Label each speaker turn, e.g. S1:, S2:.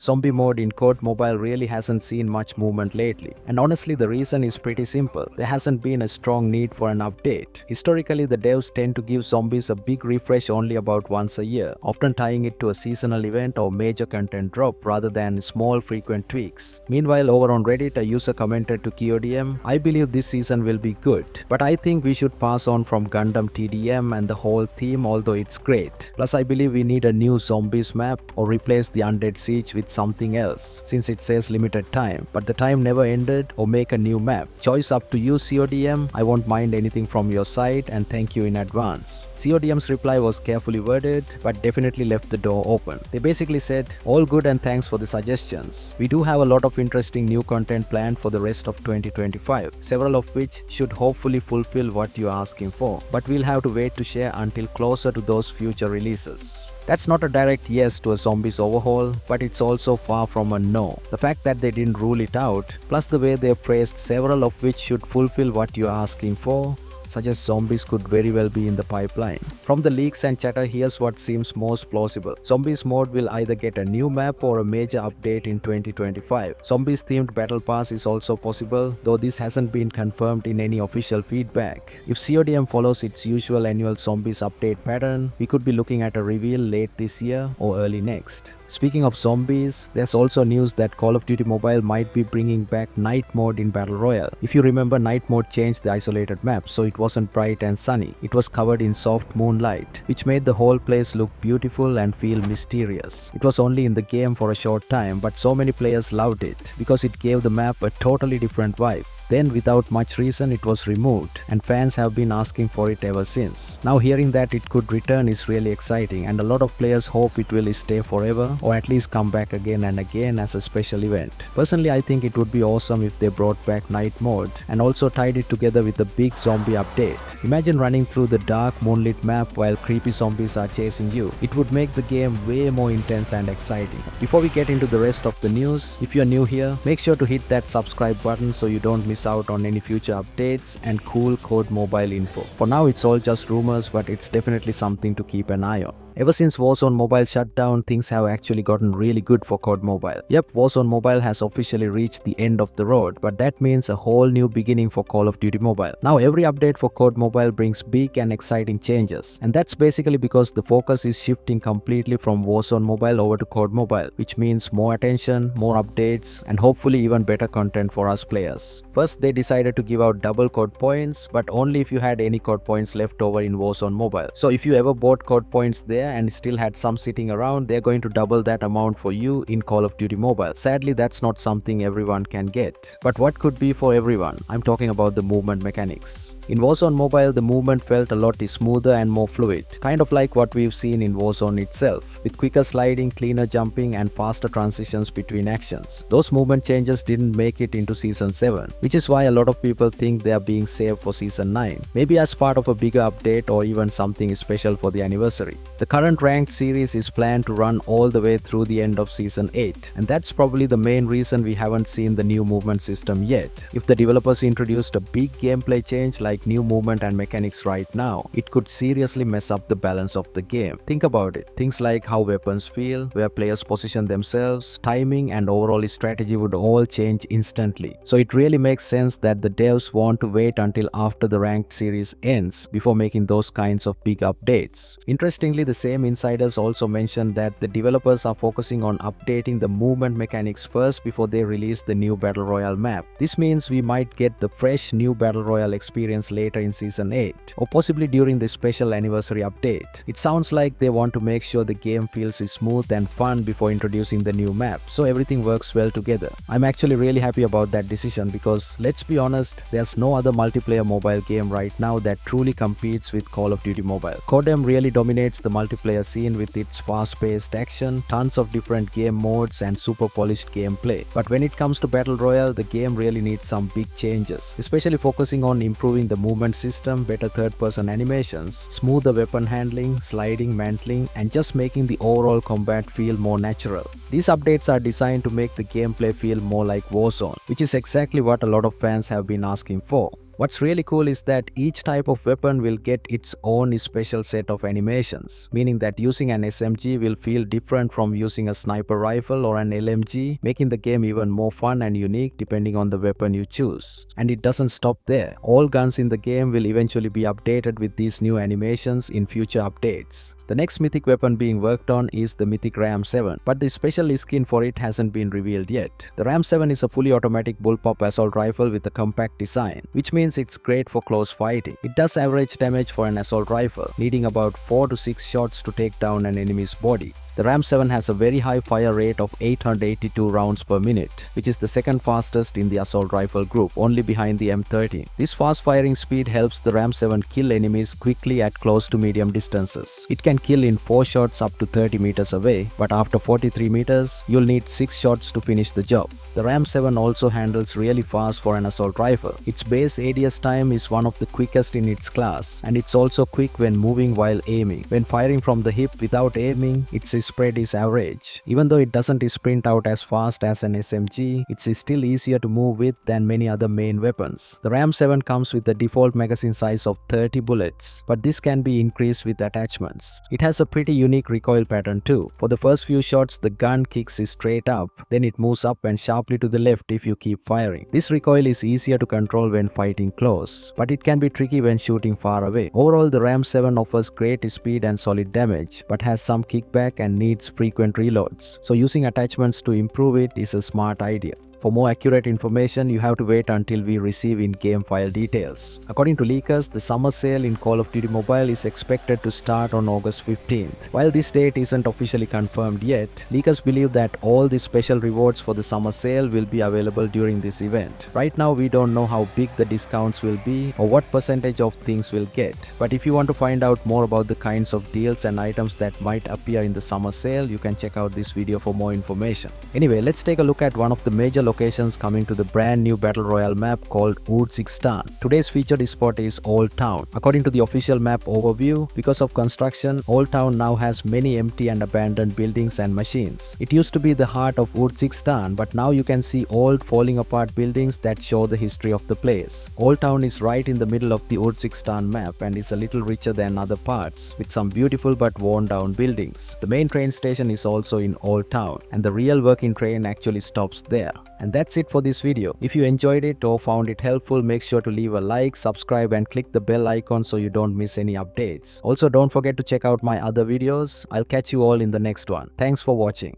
S1: Zombie mode in COD Mobile really hasn't seen much movement lately. And honestly, the reason is pretty simple. There hasn't been a strong need for an update. Historically, the devs tend to give zombies a big refresh only about once a year, often tying it to a seasonal event or major content drop rather than small frequent tweaks. Meanwhile, over on Reddit, a user commented to CODM, "I believe this season will be good, but I think we should pass on from Gundam TDM and the whole theme, although it's great. Plus, I believe we need a new zombies map or replace the Undead Siege with something else, since it says limited time, but the time never ended, or make a new map. Choice up to you, CODM. I won't mind anything from your side, and thank you in advance." CODM's reply was carefully worded, but definitely left the door open. They basically said, "All good and thanks for the suggestions. We do have a lot of interesting new content planned for the rest of 2025, several of which should hopefully fulfill what you're asking for, but we'll have to wait to share until closer to those future releases." That's not a direct yes to a zombies overhaul, but it's also far from a no. The fact that they didn't rule it out, plus the way they phrased several of which should fulfill what you're asking for, suggests zombies could very well be in the pipeline. From the leaks and chatter, here's what seems most plausible. Zombies mode will either get a new map or a major update in 2025. Zombies themed battle pass is also possible, though this hasn't been confirmed in any official feedback. If CODM follows its usual annual zombies update pattern, we could be looking at a reveal late this year or early next. Speaking of zombies, there's also news that Call of Duty Mobile might be bringing back night mode in Battle Royale. If you remember, night mode changed the isolated map, so it wasn't bright and sunny. It was covered in soft moonlight, which made the whole place look beautiful and feel mysterious. It was only in the game for a short time, but so many players loved it because it gave the map a totally different vibe. Then, without much reason, it was removed, and fans have been asking for it ever since. Now hearing that it could return is really exciting, and a lot of players hope it will stay forever, or at least come back again and again as a special event. Personally, I think it would be awesome if they brought back night mode, and also tied it together with a big zombie update. Imagine running through the dark moonlit map while creepy zombies are chasing you. It would make the game way more intense and exciting. Before we get into the rest of the news, if you're new here, make sure to hit that subscribe button so you don't miss out on any future updates and cool COD Mobile info. For now, it's all just rumors, but it's definitely something to keep an eye on. Ever since Warzone Mobile shut down, things have actually gotten really good for COD Mobile. Yep, Warzone Mobile has officially reached the end of the road, but that means a whole new beginning for Call of Duty Mobile. Now every update for COD Mobile brings big and exciting changes, and that's basically because the focus is shifting completely from Warzone Mobile over to COD Mobile, which means more attention, more updates, and hopefully even better content for us players. First, they decided to give out double COD points, but only if you had any COD points left over in Warzone Mobile. So if you ever bought COD points there and still had some sitting around, they're going to double that amount for you in Call of Duty Mobile. Sadly, that's not something everyone can get. But what could be for everyone? I'm talking about the movement mechanics. In Warzone Mobile, the movement felt a lot smoother and more fluid, kind of like what we've seen in Warzone itself, with quicker sliding, cleaner jumping, and faster transitions between actions. Those movement changes didn't make it into Season 7, which is why a lot of people think they are being saved for Season 9, maybe as part of a bigger update or even something special for the anniversary. The current ranked series is planned to run all the way through the end of Season 8, and that's probably the main reason we haven't seen the new movement system yet. If the developers introduced a big gameplay change like new movement and mechanics right now, it could seriously mess up the balance of the game. Think about it. Things like how weapons feel, where players position themselves, timing, and overall strategy would all change instantly. So it really makes sense that the devs want to wait until after the ranked series ends before making those kinds of big updates. Interestingly, the same insiders also mentioned that the developers are focusing on updating the movement mechanics first before they release the new Battle Royale map. This means we might get the fresh new Battle Royale experience later in Season 8, or possibly during the special anniversary update. It sounds like they want to make sure the game feels smooth and fun before introducing the new map, so everything works well together. I'm actually really happy about that decision because, let's be honest, there's no other multiplayer mobile game right now that truly competes with Call of Duty Mobile. CODM really dominates the multiplayer scene with its fast-paced action, tons of different game modes, and super polished gameplay. But when it comes to Battle Royale, the game really needs some big changes, especially focusing on improving the movement system, better third-person animations, smoother weapon handling, sliding, mantling, and just making the overall combat feel more natural. These updates are designed to make the gameplay feel more like Warzone, which is exactly what a lot of fans have been asking for. What's really cool is that each type of weapon will get its own special set of animations, meaning that using an SMG will feel different from using a sniper rifle or an LMG, making the game even more fun and unique depending on the weapon you choose. And it doesn't stop there. All guns in the game will eventually be updated with these new animations in future updates. The next mythic weapon being worked on is the mythic Ram 7, but the special skin for it hasn't been revealed yet. The Ram 7 is a fully automatic bullpup assault rifle with a compact design, which means it's great for close fighting. It does average damage for an assault rifle, needing about 4 to 6 shots to take down an enemy's body. The Ram 7 has a very high fire rate of 882 rounds per minute, which is the second fastest in the assault rifle group, only behind the M13. This fast firing speed helps the Ram 7 kill enemies quickly at close to medium distances. It can kill in 4 shots up to 30 meters away, but after 43 meters, you'll need 6 shots to finish the job. The Ram 7 also handles really fast for an assault rifle. Its base ADS time is one of the quickest in its class, and it's also quick when moving while aiming. When firing from the hip without aiming, its spread is average. Even though it doesn't sprint out as fast as an SMG, it's still easier to move with than many other main weapons. The Ram 7 comes with the default magazine size of 30 bullets, but this can be increased with attachments. It has a pretty unique recoil pattern too. For the first few shots, the gun kicks straight up, then it moves up and sharply to the left if you keep firing. This recoil is easier to control when fighting close, but it can be tricky when shooting far away. Overall, the Ram 7 offers great speed and solid damage, but has some kickback and needs frequent reloads, so using attachments to improve it is a smart idea. For more accurate information, you have to wait until we receive in-game file details. According to leakers, the summer sale in Call of Duty Mobile is expected to start on August 15th. While this date isn't officially confirmed yet, leakers believe that all the special rewards for the summer sale will be available during this event. Right now, we don't know how big the discounts will be or what percentage of things we'll get. But if you want to find out more about the kinds of deals and items that might appear in the summer sale, you can check out this video for more information. Anyway, let's take a look at one of the major locations coming to the brand new battle royale map called Urzikstan. Today's featured spot is Old Town. According to the official map overview, because of construction, Old Town now has many empty and abandoned buildings and machines. It used to be the heart of Urzikstan, but now you can see old falling apart buildings that show the history of the place. Old Town is right in the middle of the Urzikstan map and is a little richer than other parts, with some beautiful but worn down buildings. The main train station is also in Old Town, and the real working train actually stops there. And that's it for this video. If you enjoyed it or found it helpful, make sure to leave a like, subscribe and click the bell icon so you don't miss any updates. Also, don't forget to check out my other videos. I'll catch you all in the next one. Thanks for watching.